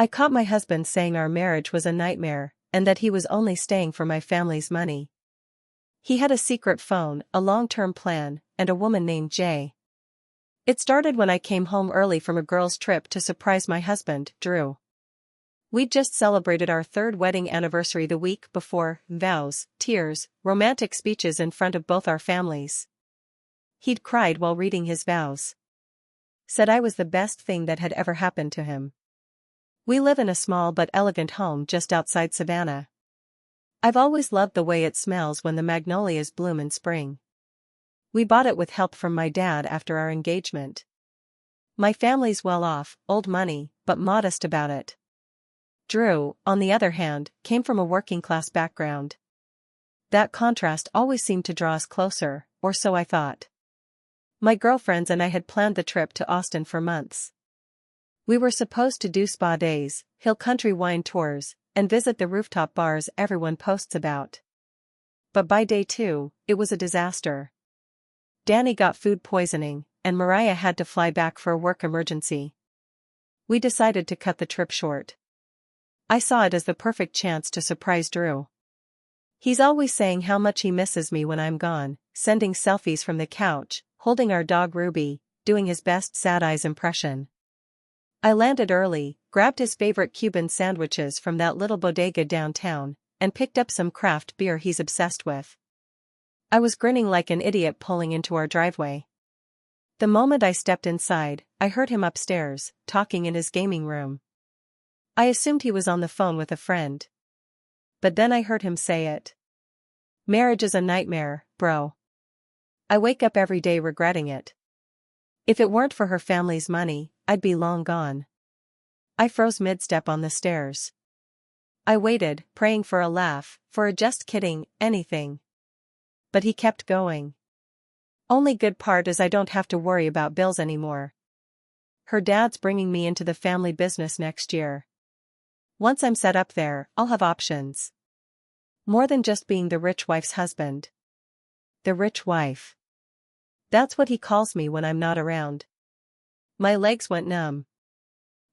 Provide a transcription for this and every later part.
I caught my husband saying our marriage was a nightmare, and that he was only staying for my family's money. He had a secret phone, a long-term plan, and a woman named Jay. It started when I came home early from a girls' trip to surprise my husband, Drew. We'd just celebrated our third wedding anniversary the week before, vows, tears, romantic speeches in front of both our families. He'd cried while reading his vows. Said I was the best thing that had ever happened to him. We live in a small but elegant home just outside Savannah. I've always loved the way it smells when the magnolias bloom in spring. We bought it with help from my dad after our engagement. My family's well off, old money, but modest about it. Drew, on the other hand, came from a working-class background. That contrast always seemed to draw us closer, or so I thought. My girlfriends and I had planned the trip to Austin for months. We were supposed to do spa days, hill country wine tours, and visit the rooftop bars everyone posts about. But by day 2, it was a disaster. Danny got food poisoning, and Mariah had to fly back for a work emergency. We decided to cut the trip short. I saw it as the perfect chance to surprise Drew. He's always saying how much he misses me when I'm gone, sending selfies from the couch, holding our dog Ruby, doing his best sad eyes impression. I landed early, grabbed his favorite Cuban sandwiches from that little bodega downtown, and picked up some craft beer he's obsessed with. I was grinning like an idiot pulling into our driveway. The moment I stepped inside, I heard him upstairs, talking in his gaming room. I assumed he was on the phone with a friend. But then I heard him say it. Marriage is a nightmare, bro. I wake up every day regretting it. If it weren't for her family's money, I'd be long gone. I froze mid-step on the stairs. I waited, praying for a laugh, for a just kidding, anything. But he kept going. Only good part is I don't have to worry about bills anymore. Her dad's bringing me into the family business next year. Once I'm set up there, I'll have options. More than just being the rich wife's husband. The rich wife. That's what he calls me when I'm not around. My legs went numb.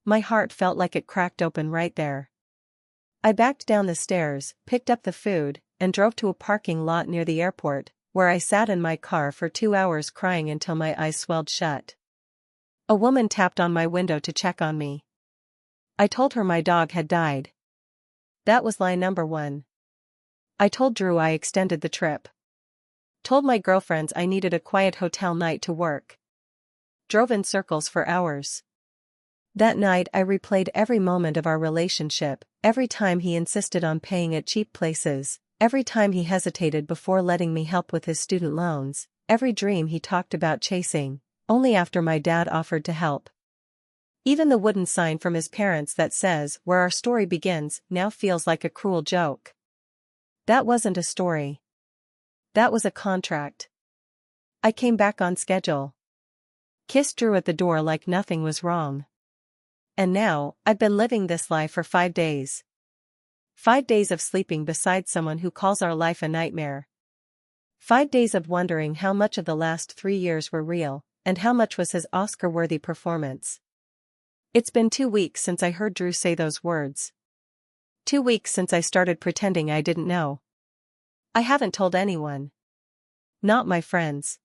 My heart felt like it cracked open right there. I backed down the stairs, picked up the food, and drove to a parking lot near the airport, where I sat in my car for 2 hours crying until my eyes swelled shut. A woman tapped on my window to check on me. I told her my dog had died. That was lie number 1. I told Drew I extended the trip. Told my girlfriends I needed a quiet hotel night to work. Drove in circles for hours. That night I replayed every moment of our relationship, every time he insisted on paying at cheap places, every time he hesitated before letting me help with his student loans, every dream he talked about chasing, only after my dad offered to help. Even the wooden sign from his parents that says "Where our story begins" now feels like a cruel joke. That wasn't a story. That was a contract. I came back on schedule. Kissed Drew at the door like nothing was wrong. And now, I've been living this life for 5 days. 5 days of sleeping beside someone who calls our life a nightmare. 5 days of wondering how much of the last 3 years were real, and how much was his Oscar-worthy performance. It's been 2 weeks since I heard Drew say those words. 2 weeks since I started pretending I didn't know. I haven't told anyone. Not my friends.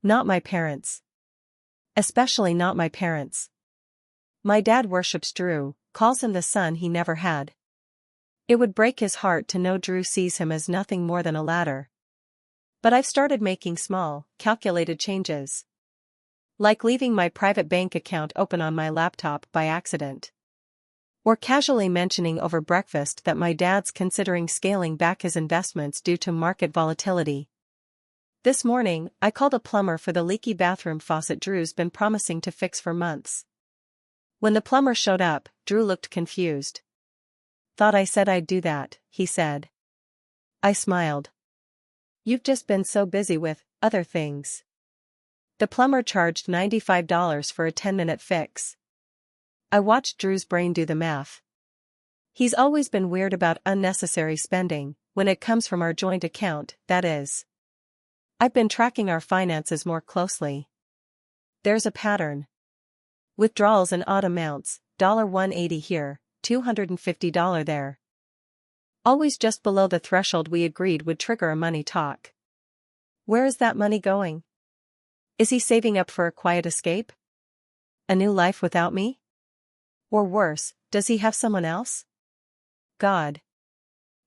Not my parents. Especially not my parents. My dad worships Drew, calls him the son he never had. It would break his heart to know Drew sees him as nothing more than a ladder. But I've started making small, calculated changes. Like leaving my private bank account open on my laptop by accident. Or casually mentioning over breakfast that my dad's considering scaling back his investments due to market volatility. This morning, I called a plumber for the leaky bathroom faucet Drew's been promising to fix for months. When the plumber showed up, Drew looked confused. "Thought I said I'd do that," he said. I smiled. "You've just been so busy with other things." The plumber charged $95 for a 10-minute fix. I watched Drew's brain do the math. He's always been weird about unnecessary spending, when it comes from our joint account, that is. I've been tracking our finances more closely. There's a pattern. Withdrawals in odd amounts, $180 here, $250 there. Always just below the threshold we agreed would trigger a money talk. Where is that money going? Is he saving up for a quiet escape? A new life without me? Or worse, does he have someone else? God.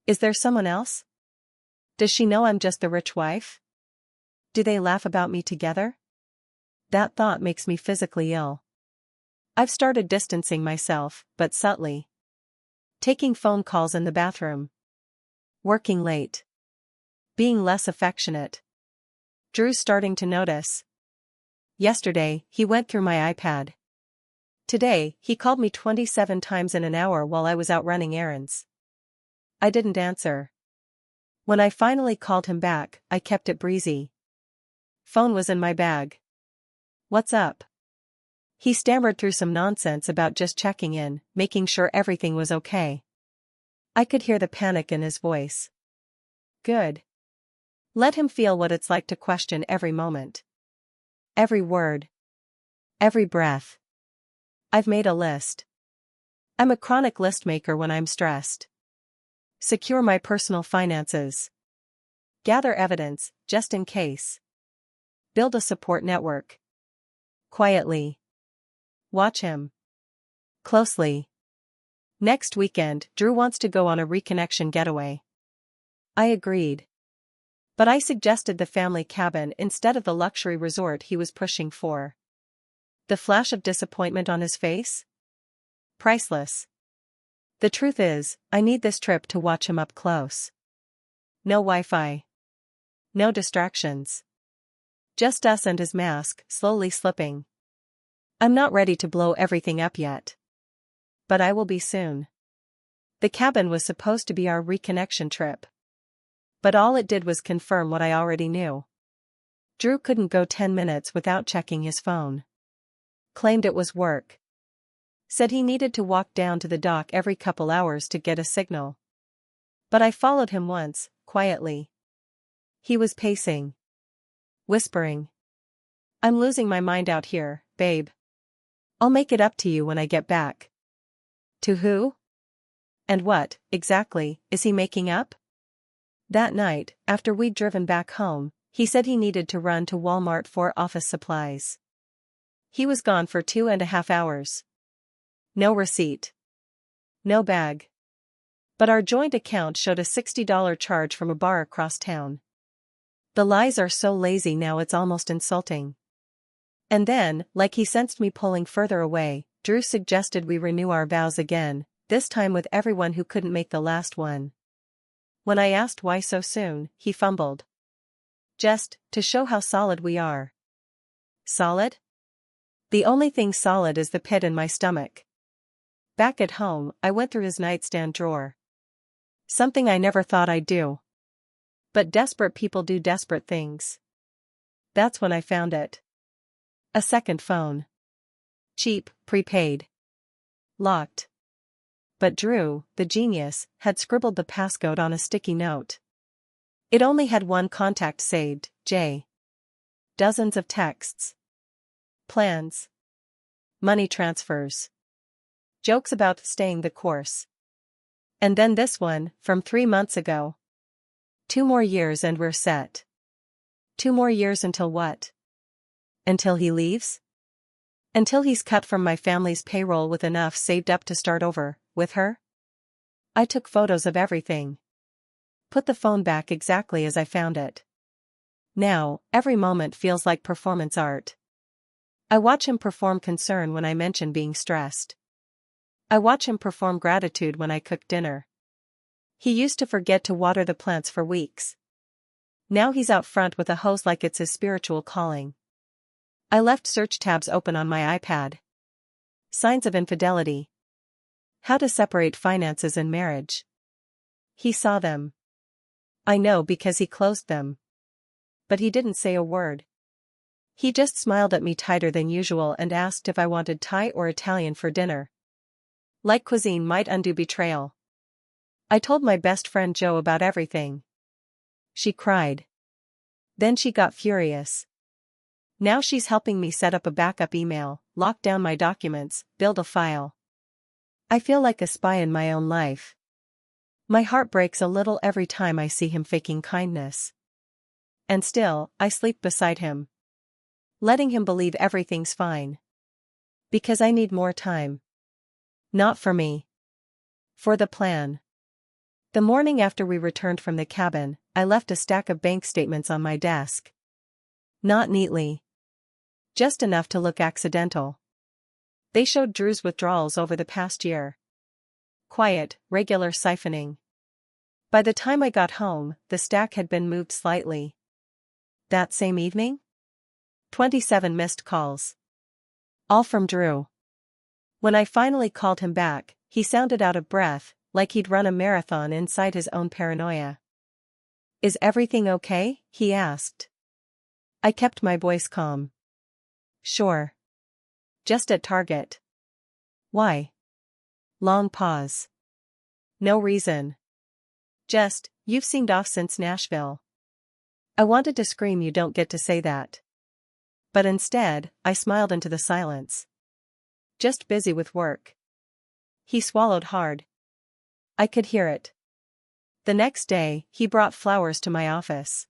Is there someone else? Does she know I'm just the rich wife? Do they laugh about me together? That thought makes me physically ill. I've started distancing myself, but subtly. Taking phone calls in the bathroom. Working late. Being less affectionate. Drew's starting to notice. Yesterday, he went through my iPad. Today, he called me 27 times in an hour while I was out running errands. I didn't answer. When I finally called him back, I kept it breezy. Phone was in my bag. What's up? He stammered through some nonsense about just checking in, making sure everything was okay. I could hear the panic in his voice. Good. Let him feel what it's like to question every moment. Every word. Every breath. I've made a list. I'm a chronic list maker when I'm stressed. Secure my personal finances. Gather evidence, just in case. Build a support network. Quietly. Watch him. Closely. Next weekend, Drew wants to go on a reconnection getaway. I agreed. But I suggested the family cabin instead of the luxury resort he was pushing for. The flash of disappointment on his face? Priceless. The truth is, I need this trip to watch him up close. No Wi-Fi. No distractions. Just us and his mask, slowly slipping. I'm not ready to blow everything up yet. But I will be soon. The cabin was supposed to be our reconnection trip. But all it did was confirm what I already knew. Drew couldn't go 10 minutes without checking his phone. Claimed it was work. Said he needed to walk down to the dock every couple hours to get a signal. But I followed him once, quietly. He was pacing. Whispering. I'm losing my mind out here, babe. I'll make it up to you when I get back. To who? And what, exactly, is he making up? That night, after we'd driven back home, he said he needed to run to Walmart for office supplies. He was gone for 2.5 hours. No receipt. No bag. But our joint account showed a $60 charge from a bar across town. The lies are so lazy now it's almost insulting. And then, like he sensed me pulling further away, Drew suggested we renew our vows again, this time with everyone who couldn't make the last one. When I asked why so soon, he fumbled. Just, to show how solid we are. Solid? The only thing solid is the pit in my stomach. Back at home, I went through his nightstand drawer. Something I never thought I'd do. But desperate people do desperate things. That's when I found it. A second phone. Cheap, prepaid. Locked. But Drew, the genius, had scribbled the passcode on a sticky note. It only had one contact saved, J. Dozens of texts. Plans. Money transfers. Jokes about staying the course. And then this one, from 3 months ago. 2 more years and we're set. 2 more years until what? Until he leaves? Until he's cut from my family's payroll with enough saved up to start over, with her? I took photos of everything. Put the phone back exactly as I found it. Now, every moment feels like performance art. I watch him perform concern when I mention being stressed. I watch him perform gratitude when I cook dinner. He used to forget to water the plants for weeks. Now he's out front with a hose like it's his spiritual calling. I left search tabs open on my iPad. Signs of infidelity. How to separate finances in marriage. He saw them. I know because he closed them. But he didn't say a word. He just smiled at me tighter than usual and asked if I wanted Thai or Italian for dinner. Like cuisine might undo betrayal. I told my best friend Jo about everything. She cried. Then she got furious. Now she's helping me set up a backup email, lock down my documents, build a file. I feel like a spy in my own life. My heart breaks a little every time I see him faking kindness. And still, I sleep beside him, letting him believe everything's fine. Because I need more time. Not for me. For the plan. The morning after we returned from the cabin, I left a stack of bank statements on my desk. Not neatly. Just enough to look accidental. They showed Drew's withdrawals over the past year. Quiet, regular siphoning. By the time I got home, the stack had been moved slightly. That same evening? 27 missed calls. All from Drew. When I finally called him back, he sounded out of breath, like he'd run a marathon inside his own paranoia. "Is everything okay?" he asked. I kept my voice calm. "Sure. Just at Target." "Why?" Long pause. "No reason. Just, you've seemed off since Nashville." I wanted to scream, "You don't get to say that." But instead, I smiled into the silence. "Just busy with work." He swallowed hard. I could hear it. The next day, he brought flowers to my office.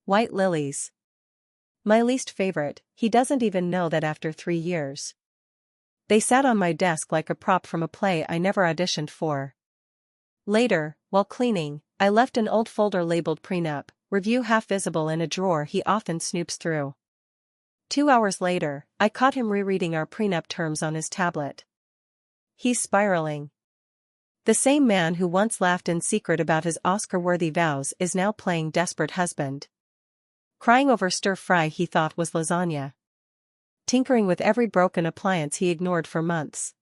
White lilies. My least favorite. He doesn't even know that after 3 years. They sat on my desk like a prop from a play I never auditioned for. Later, while cleaning, I left an old folder labeled prenup, review half visible in a drawer he often snoops through. 2 hours later, I caught him rereading our prenup terms on his tablet. He's spiraling. The same man who once laughed in secret about his Oscar-worthy vows is now playing desperate husband. Crying over stir-fry he thought was lasagna. Tinkering with every broken appliance he ignored for months.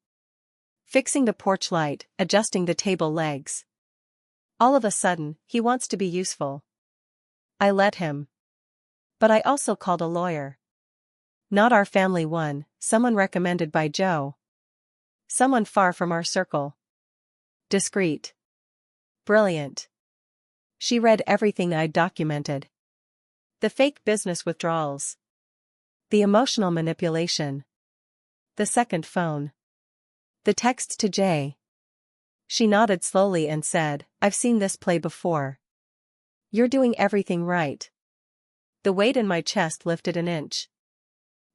Fixing the porch light, adjusting the table legs. All of a sudden, he wants to be useful. I let him. But I also called a lawyer. Not our family one, someone recommended by Joe. Someone far from our circle. Discreet. Brilliant. She read everything I'd documented. The fake business withdrawals. The emotional manipulation. The second phone. The texts to Jay. She nodded slowly and said, "I've seen this play before. You're doing everything right." The weight in my chest lifted an inch.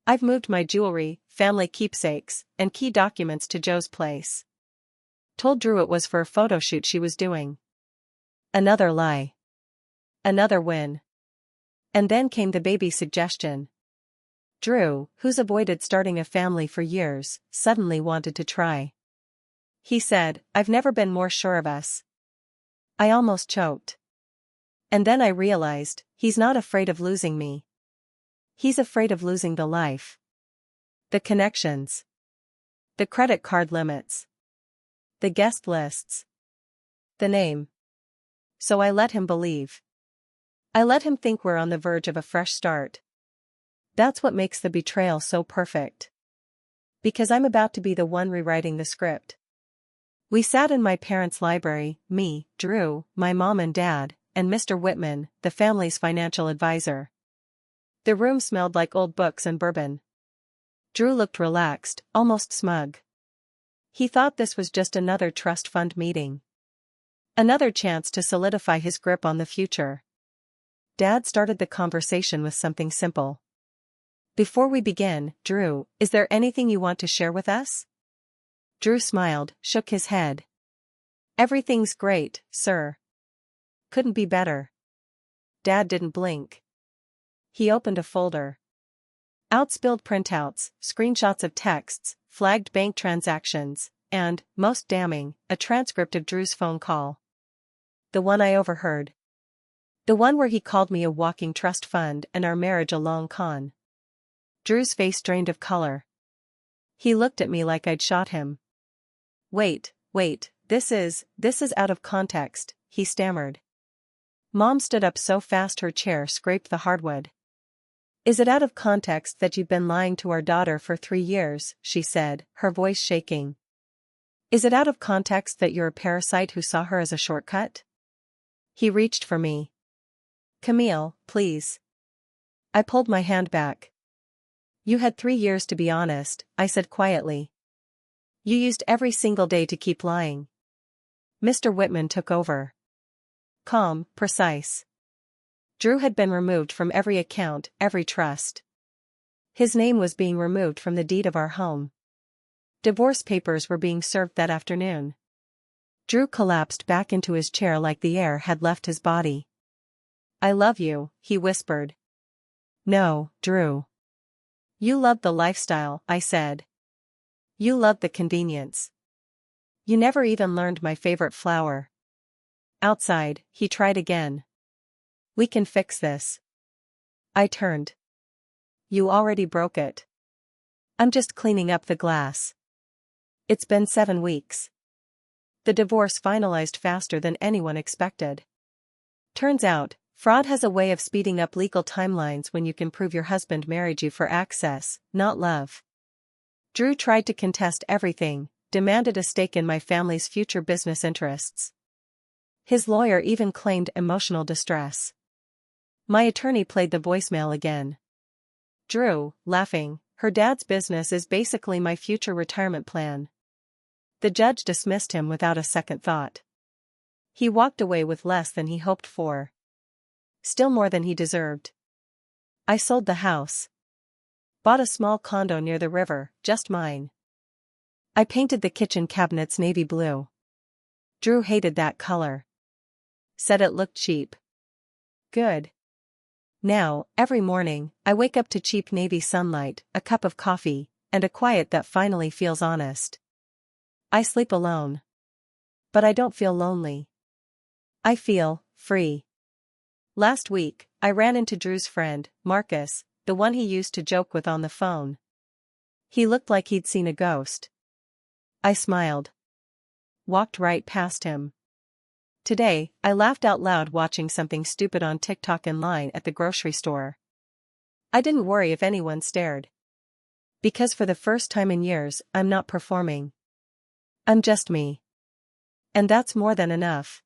"I've moved my jewelry, family keepsakes, and key documents to Joe's place. Told Drew it was for a photo shoot she was doing." Another lie. Another win. And then came the baby suggestion. Drew, who's avoided starting a family for years, suddenly wanted to try. He said, "I've never been more sure of us." I almost choked. And then I realized, he's not afraid of losing me. He's afraid of losing the life. The connections. The credit card limits. The guest lists. The name. So I let him believe. I let him think we're on the verge of a fresh start. That's what makes the betrayal so perfect. Because I'm about to be the one rewriting the script. We sat in my parents' library, me, Drew, my mom and dad, and Mr. Whitman, the family's financial advisor. The room smelled like old books and bourbon. Drew looked relaxed, almost smug. He thought this was just another trust fund meeting. Another chance to solidify his grip on the future. Dad started the conversation with something simple. "Before we begin, Drew, is there anything you want to share with us?" Drew smiled, shook his head. "Everything's great, sir. Couldn't be better." Dad didn't blink. He opened a folder. Outspilled printouts, screenshots of texts, flagged bank transactions, and, most damning, a transcript of Drew's phone call. The one I overheard. The one where he called me a walking trust fund and our marriage a long con. Drew's face drained of color. He looked at me like I'd shot him. Wait, this is out of context," he stammered. Mom stood up so fast her chair scraped the hardwood. "Is it out of context that you've been lying to our daughter for 3 years, she said, her voice shaking. "Is it out of context that you're a parasite who saw her as a shortcut?" He reached for me. "Camille, please." I pulled my hand back. "You had 3 years to be honest," I said quietly. You used every single day to keep lying. Mr. Whitman took over. Calm, precise. Drew had been removed from every account, every trust. His name was being removed from the deed of our home. Divorce papers were being served that afternoon. Drew collapsed back into his chair like the air had left his body. I love you, he whispered. No, Drew. You loved the lifestyle, I said. You loved the convenience. You never even learned my favorite flower. Outside, he tried again. We can fix this. I turned. You already broke it. I'm just cleaning up the glass. It's been 7 weeks. The divorce finalized faster than anyone expected. Turns out, fraud has a way of speeding up legal timelines when you can prove your husband married you for access, not love. Drew tried to contest everything, demanded a stake in my family's future business interests. His lawyer even claimed emotional distress. My attorney played the voicemail again. Drew, laughing, her dad's business is basically my future retirement plan. The judge dismissed him without a second thought. He walked away with less than he hoped for. Still more than he deserved. I sold the house. Bought a small condo near the river, just mine. I painted the kitchen cabinets navy blue. Drew hated that color. Said it looked cheap. Good. Now, every morning, I wake up to cheap navy sunlight, a cup of coffee, and a quiet that finally feels honest. I sleep alone. But I don't feel lonely. I feel free. Last week, I ran into Drew's friend, Marcus, the one he used to joke with on the phone. He looked like he'd seen a ghost. I smiled. Walked right past him. Today, I laughed out loud watching something stupid on TikTok in line at the grocery store. I didn't worry if anyone stared. Because for the first time in years, I'm not performing. I'm just me. And that's more than enough.